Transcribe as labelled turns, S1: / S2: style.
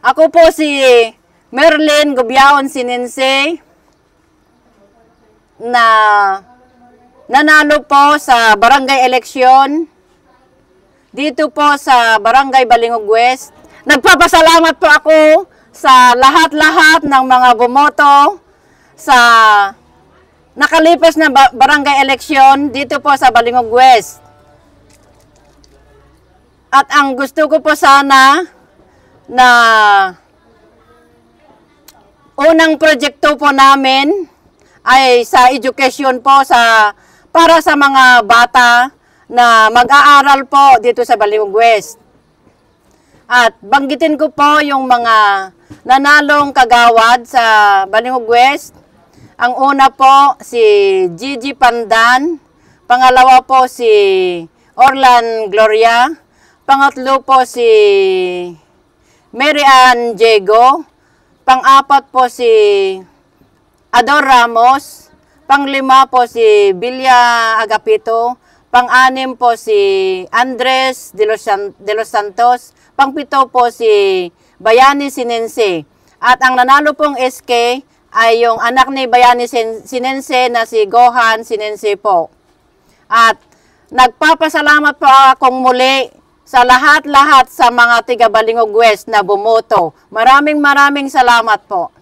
S1: Ako po si Merlin Gubiaon Sinense na nanalo po sa barangay eleksyon dito po sa Barangay Balingog West. Nagpapasalamat po ako sa lahat-lahat ng mga bumoto sa nakalipas na barangay eleksyon dito po sa Balingog West. At ang gusto ko po sana na unang proyekto po namin ay sa education po para sa mga bata na mag-aaral po dito sa Balingog West. At banggitin ko po yung mga nanalong kagawad sa Balingog West. Ang una po si Gigi Pandan, pangalawa po si Orlan Gloria, pangatlo po si Mary Ann Diego, pang-apat po si Ador Ramos, panglima po si Bilya Agapito, pang-anim po si Andres de los Santos, pang-pito po si Bayani Sinense. At ang nanalo pong SK ay yung anak ni Bayani Sinense na si Gohan Sinense po. At nagpapasalamat po akong muli sa lahat-lahat sa mga tiga Balingog West na bumoto. Maraming salamat po.